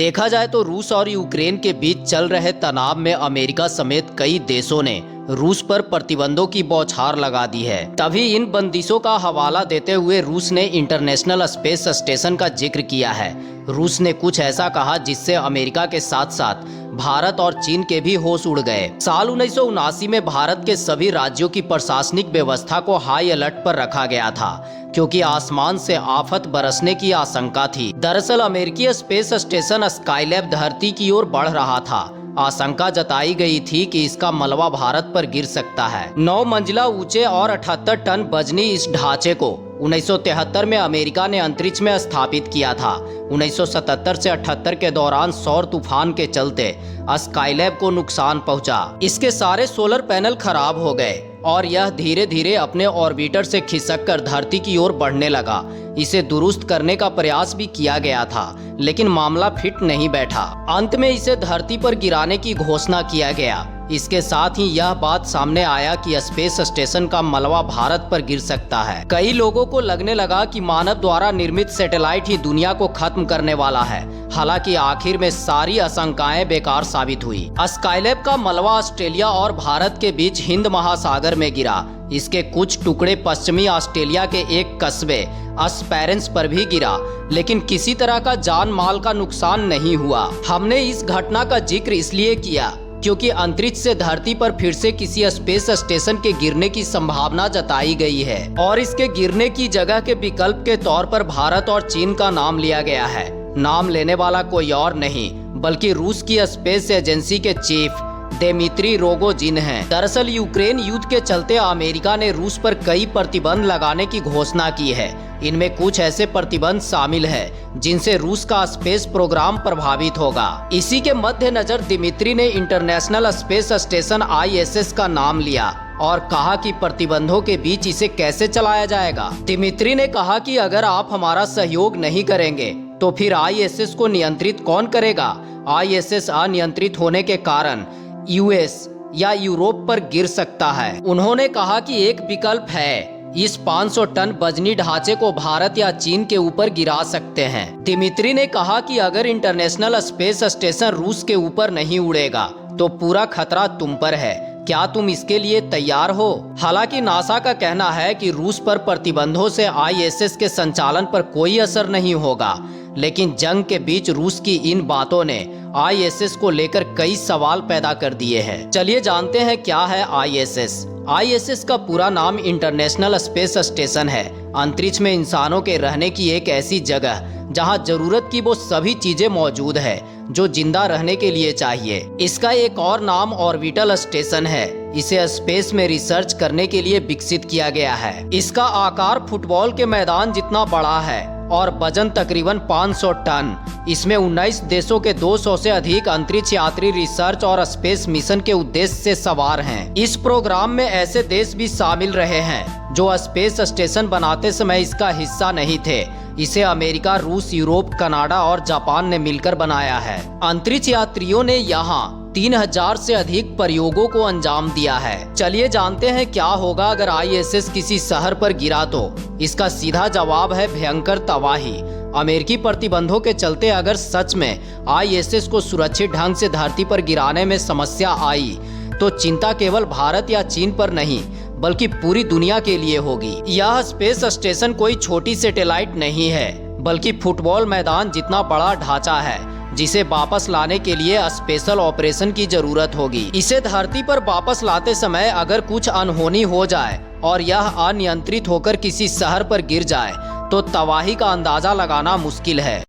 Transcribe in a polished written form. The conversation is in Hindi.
देखा जाए तो रूस और यूक्रेन के बीच चल रहे तनाव में अमेरिका समेत कई देशों ने रूस पर प्रतिबंधों की बौछार लगा दी है। तभी इन बंदिशों का हवाला देते हुए रूस ने इंटरनेशनल स्पेस स्टेशन का जिक्र किया है। रूस ने कुछ ऐसा कहा जिससे अमेरिका के साथ साथ भारत और चीन के भी होश उड़ गए। साल 1979 में भारत के सभी राज्यों की प्रशासनिक व्यवस्था को हाई अलर्ट पर रखा गया था, क्योंकि आसमान से आफत बरसने की आशंका थी। दरअसल अमेरिकी स्पेस स्टेशन स्काईलैब धरती की ओर बढ़ रहा था। आशंका जताई गई थी कि इसका मलबा भारत पर गिर सकता है। 9 मंजिला ऊंचे और 78 टन वजनी इस ढांचे को 1973 में अमेरिका ने अंतरिक्ष में स्थापित किया था। 1977 से 78 के दौरान सौर तूफान के चलते स्काईलैब को नुकसान पहुंचा। इसके सारे सोलर पैनल खराब हो गए और यह धीरे धीरे अपने ऑर्बिटर से खिसककर धरती की ओर बढ़ने लगा। इसे दुरुस्त करने का प्रयास भी किया गया था, लेकिन मामला फिट नहीं बैठा। अंत में इसे धरती पर गिराने की घोषणा किया गया। इसके साथ ही यह बात सामने आया कि स्पेस स्टेशन का मलबा भारत पर गिर सकता है। कई लोगों को लगने लगा कि मानव द्वारा निर्मित सैटेलाइट ही दुनिया को खत्म करने वाला है। हालांकि आखिर में सारी आशंकाएं बेकार साबित हुई। स्काईलैब का मलबा ऑस्ट्रेलिया और भारत के बीच हिंद महासागर में गिरा। इसके कुछ टुकड़े पश्चिमी ऑस्ट्रेलिया के एक कस्बे एस्पेरेंस पर भी गिरा, लेकिन किसी तरह का जान माल का नुकसान नहीं हुआ। हमने इस घटना का जिक्र इसलिए किया क्योंकि अंतरिक्ष से धरती पर फिर से किसी स्पेस स्टेशन के गिरने की संभावना जताई गई है और इसके गिरने की जगह के विकल्प के तौर पर भारत और चीन का नाम लिया गया है। नाम लेने वाला कोई और नहीं बल्कि रूस की स्पेस एजेंसी के चीफ दिमित्री रोगोजिन हैं। दरअसल यूक्रेन युद्ध के चलते अमेरिका ने रूस पर कई प्रतिबंध लगाने की घोषणा की है। इनमें कुछ ऐसे प्रतिबंध शामिल है जिनसे रूस का स्पेस प्रोग्राम प्रभावित होगा। इसी के मद्देनजर दिमित्री ने इंटरनेशनल स्पेस स्टेशन ISS का नाम लिया और कहा कि प्रतिबंधों के बीच इसे कैसे चलाया जाएगा। दिमित्री ने कहा कि अगर आप हमारा सहयोग नहीं करेंगे तो फिर ISS को नियंत्रित कौन करेगा। ISS अनियंत्रित होने के कारण US या यूरोप पर गिर सकता है। उन्होंने कहा कि एक विकल्प है, इस 500 टन वजनी ढांचे को भारत या चीन के ऊपर गिरा सकते हैं। दिमित्री ने कहा कि अगर इंटरनेशनल स्पेस स्टेशन रूस के ऊपर नहीं उड़ेगा तो पूरा खतरा तुम पर है। क्या तुम इसके लिए तैयार हो? हालांकि नासा का कहना है कि रूस पर प्रतिबंधों से ISS के संचालन पर कोई असर नहीं होगा, लेकिन जंग के बीच रूस की इन बातों ने ISS को लेकर कई सवाल पैदा कर दिए हैं। चलिए जानते हैं क्या है ISS। ISS का पूरा नाम इंटरनेशनल स्पेस स्टेशन है। अंतरिक्ष में इंसानों के रहने की एक ऐसी जगह जहां जरूरत की वो सभी चीजें मौजूद है जो जिंदा रहने के लिए चाहिए। इसका एक और नाम ऑर्बिटल स्टेशन है। इसे स्पेस में रिसर्च करने के लिए विकसित किया गया है। इसका आकार फुटबॉल के मैदान जितना बड़ा है और वजन तकरीबन 500 टन। इसमें 19 देशों के 200 से अधिक अंतरिक्ष यात्री रिसर्च और स्पेस मिशन के उद्देश्य से सवार हैं। इस प्रोग्राम में ऐसे देश भी शामिल रहे हैं जो स्पेस स्टेशन बनाते समय इसका हिस्सा नहीं थे। इसे अमेरिका, रूस, यूरोप, कनाडा और जापान ने मिलकर बनाया है। अंतरिक्ष यात्रियों ने यहाँ 3000 से अधिक प्रयोगों को अंजाम दिया है। चलिए जानते हैं क्या होगा अगर ISS किसी शहर पर गिरा तो। इसका सीधा जवाब है भयंकर तबाही। अमेरिकी प्रतिबंधों के चलते अगर सच में ISS को सुरक्षित ढंग से धरती पर गिराने में समस्या आई तो चिंता केवल भारत या चीन पर नहीं बल्कि पूरी दुनिया के लिए होगी। यह स्पेस स्टेशन कोई छोटी सैटेलाइट नहीं है बल्कि फुटबॉल मैदान जितना बड़ा ढांचा है जिसे वापस लाने के लिए स्पेशल ऑपरेशन की जरूरत होगी। इसे धरती पर वापस लाते समय अगर कुछ अनहोनी हो जाए और यह अनियंत्रित होकर किसी शहर पर गिर जाए तो तबाही का अंदाजा लगाना मुश्किल है।